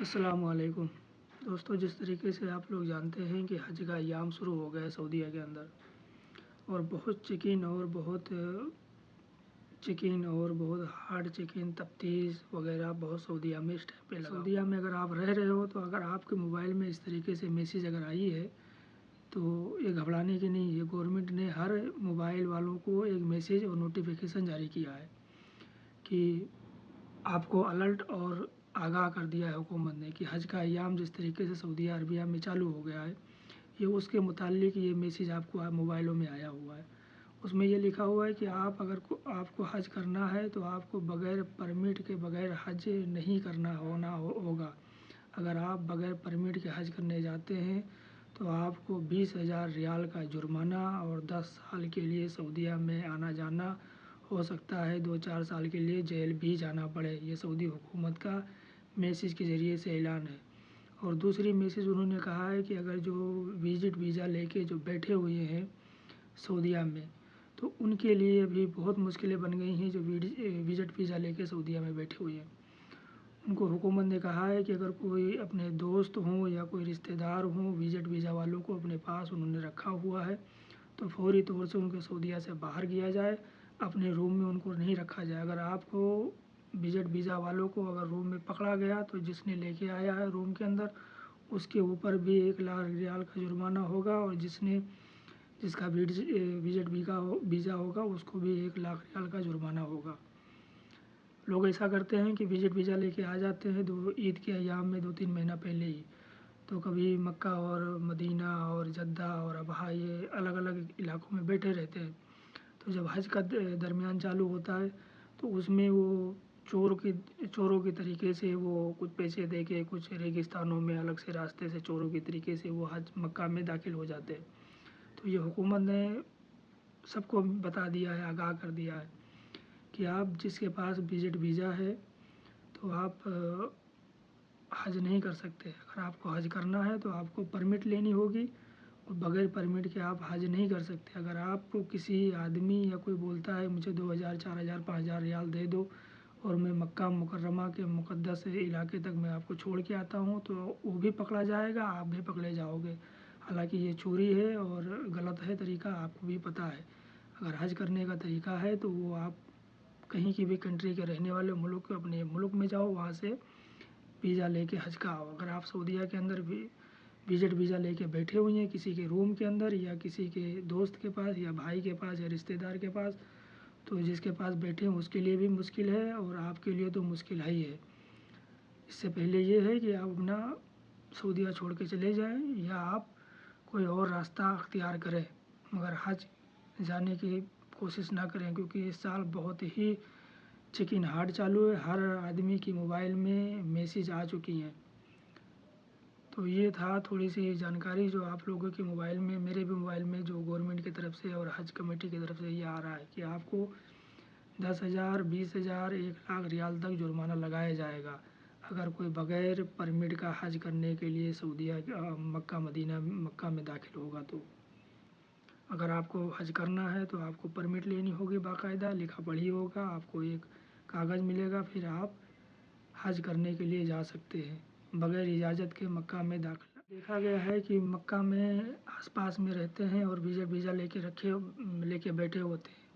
السلام علیکم دوستوں، جس طریقے سے آپ لوگ جانتے ہیں کہ حج کا ایام شروع ہو گیا ہے سعودیہ کے اندر، اور بہت چیکنگ اور بہت ہارڈ چیکنگ تفتیش وغیرہ بہت سعودیہ میں اس ٹائم پہ لگا۔ سعودیہ میں اگر آپ رہ رہے ہو تو اگر آپ کے موبائل میں اس طریقے سے میسیج اگر آئی ہے تو یہ گھبرانے کی نہیں ہے۔ گورنمنٹ نے ہر موبائل والوں کو ایک میسیج اور نوٹیفیکیشن جاری کیا ہے کہ آپ کو الرٹ اور آگاہ کر دیا ہے حکومت نے کہ حج کا ایام جس طریقے سے سعودیہ عربیہ میں چالو ہو گیا ہے، یہ اس کے متعلق یہ میسیج آپ کو موبائلوں میں آیا ہوا ہے۔ اس میں یہ لکھا ہوا ہے کہ آپ کو حج کرنا ہے تو آپ کو بغیر پرمٹ کے بغیر حج نہیں ہونا ہوگا۔ اگر آپ بغیر پرمٹ کے حج کرنے جاتے ہیں تو آپ کو 20,000 ریال کا جرمانہ اور 10 سال کے لیے سعودیہ میں آنا جانا ہو سکتا ہے، 2-4 سال کے لیے جیل بھی جانا پڑے۔ یہ سعودی حکومت کا میسیج کے ذریعے سے اعلان ہے۔ اور دوسری میسیج انہوں نے کہا ہے کہ اگر جو وزٹ ویزا لے کے جو بیٹھے ہوئے ہیں سعودیہ میں، تو ان کے لیے بھی بہت مشکلیں بن گئی ہیں جو وزٹ ویزا لے کے سعودیہ میں بیٹھے ہوئے ہیں۔ ان کو حکومت نے کہا ہے کہ اگر کوئی اپنے دوست ہوں یا کوئی رشتہ دار ہوں وزٹ ویزا والوں کو اپنے پاس انہوں نے رکھا ہوا ہے تو فوری طور سے ان کو سعودیہ سے باہر کیا جائے، اپنے روم میں ان کو نہیں رکھا جائے۔ اگر آپ کو وزٹ ویزا والوں کو اگر روم میں پکڑا گیا تو جس نے لے کے آیا ہے روم کے اندر اس کے اوپر بھی 1,00,000 ریال کا جرمانہ ہوگا، اور جس کا وزٹ ویزا ہوگا اس کو بھی 1,00,000 ریال کا جرمانہ ہوگا۔ لوگ ایسا کرتے ہیں کہ وزٹ ویزا لے کے آ جاتے ہیں عید کے ایام میں 2-3 مہینہ پہلے ہی، تو کبھی مکہ اور مدینہ اور جدہ اور ابہا یہ الگ الگ علاقوں میں بیٹھے رہتے ہیں۔ تو جب حج کا درمیان چالو ہوتا ہے تو اس میں وہ چوروں کے طریقے سے وہ کچھ پیسے دے کے کچھ ریگستانوں میں الگ سے راستے سے چوروں کے طریقے سے وہ حج مکہ میں داخل ہو جاتے ہیں۔ تو یہ حکومت نے سب کو بتا دیا ہے، آگاہ کر دیا ہے کہ آپ جس کے پاس وزٹ ویزا ہے تو آپ حج نہیں کر سکتے۔ اگر آپ کو حج کرنا ہے تو آپ کو پرمٹ لینی ہوگی، اور بغیر پرمٹ کے آپ حج نہیں کر سکتے۔ اگر آپ کو کسی آدمی یا کوئی بولتا ہے مجھے 2,000 4,000 5,000 ریال دے دو اور میں مکہ مکرمہ کے مقدس علاقے تک میں آپ کو چھوڑ کے آتا ہوں، تو وہ بھی پکڑا جائے گا، آپ بھی پکڑے جاؤ گے۔ حالانکہ یہ چوری ہے اور غلط ہے طریقہ، آپ کو بھی پتہ ہے۔ اگر حج کرنے کا طریقہ ہے تو وہ آپ کہیں کی بھی کنٹری کے رہنے والے اپنے ملک میں جاؤ، وہاں سے ویزا لے کے حج کا آؤ۔ اگر آپ سعودیہ کے اندر بھی وزٹ ویزا لے کے بیٹھے ہوئے ہیں کسی کے روم کے اندر یا کسی کے دوست کے پاس یا بھائی کے پاس یا رشتہ دار کے پاس، تو جس کے پاس بیٹھے ہیں اس کے لیے بھی مشکل ہے اور آپ کے لیے تو مشکل ہی ہے۔ اس سے پہلے یہ ہے کہ آپ اپنا سعودیہ چھوڑ کے چلے جائیں یا آپ کوئی اور راستہ اختیار کریں، مگر حج جانے کی کوشش نہ کریں، کیونکہ اس سال بہت ہی چیکنگ ہارڈ چالو ہے۔ ہر آدمی کی موبائل میں میسیج آ چکی ہیں۔ تو یہ تھا تھوڑی سی جانکاری جو آپ لوگوں کے موبائل میں، میرے بھی موبائل میں جو گورنمنٹ کی طرف سے اور حج کمیٹی کی طرف سے یہ آ رہا ہے کہ آپ کو 10,000 20,000 1,00,000 ریال تک جرمانہ لگایا جائے گا اگر کوئی بغیر پرمٹ کا حج کرنے کے لیے سعودیہ مکہ میں داخل ہوگا۔ تو اگر آپ کو حج کرنا ہے تو آپ کو پرمٹ لینی ہوگی، باقاعدہ لکھا پڑھی ہوگا، آپ کو ایک کاغذ ملے گا، پھر آپ حج کرنے کے لیے جا سکتے ہیں بغیر اجازت کے مکہ میں داخل۔ دیکھا گیا ہے کہ مکہ میں آس پاس میں رہتے ہیں اور ویزا لے کے بیٹھے ہوتے ہیں۔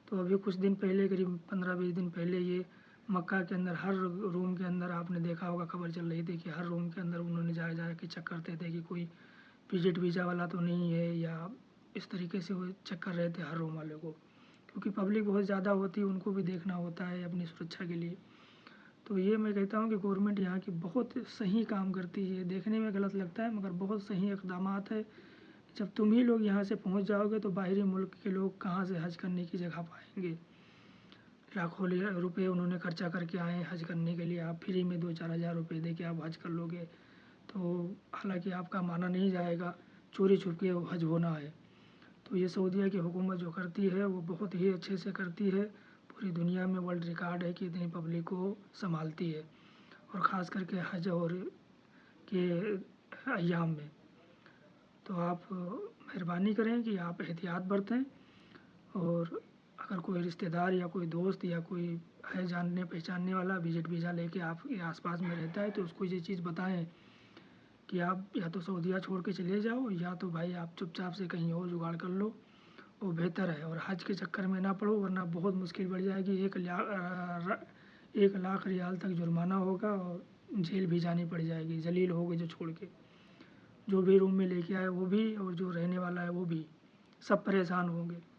تو ابھی کچھ دن پہلے قریب 15-20 دن پہلے یہ مکہ کے اندر ہر روم کے اندر آپ نے دیکھا ہوگا، خبر چل رہی تھی کہ ہر روم کے اندر انہوں نے جا کے چیک کرتے تھے کہ کوئی وزٹ ویزا والا تو نہیں ہے، یا اس طریقے سے وہ چیک کر رہے تھے ہر روم والے کو، کیونکہ پبلک بہت زیادہ ہوتی ہے، ان کو بھی دیکھنا ہوتا ہے اپنی سرکشا کے لیے۔ تو یہ میں کہتا ہوں کہ گورنمنٹ یہاں کی بہت صحیح کام کرتی ہے، دیکھنے میں غلط لگتا ہے مگر بہت صحیح اقدامات ہے۔ جب تم ہی لوگ یہاں سے پہنچ جاؤ گے تو باہری ملک کے لوگ کہاں سے حج کرنے کی جگہ پائیں گے؟ لاکھوں روپے انہوں نے خرچہ کر کے آئے ہیں حج کرنے کے لیے، آپ فری میں 2-4 ہزار روپے دے کے آپ حج کر لو گے، تو حالانکہ آپ کا مانا نہیں جائے گا، چوری چھپ کے حج ہونا ہے۔ تو یہ سعودیہ کی حکومت جو کرتی ہے وہ بہت ہی اچھے سے کرتی ہے، پوری دنیا میں ورلڈ ریکارڈ ہے کہ اتنی پبلک کو سنبھالتی ہے، اور خاص کر کے حج اور کے ایام میں۔ تو آپ مہربانی کریں کہ آپ احتیاط برتیں اور اگر کوئی رشتہ دار یا کوئی دوست یا کوئی ہے جاننے پہچاننے والا وزٹ ویزا لے کے آپ کے آس پاس میں رہتا ہے تو اس کو یہ چیز بتائیں کہ آپ یا تو سعودیہ چھوڑ کے چلے جاؤ یا تو بھائی آپ چپ چاپ سے کہیں اور جگاڑ کر لو، وہ بہتر ہے۔ اور حج کے چکر میں نہ پڑو ورنہ بہت مشکل بڑھ جائے گی، 1,00,000 ریال تک جرمانہ ہوگا اور جیل بھی جانی پڑ جائے گی، ذلیل ہوگے جو چھوڑ کے، جو بھی روم میں لے کے آئے وہ بھی اور جو رہنے والا ہے وہ بھی، سب پریشان ہوں گے۔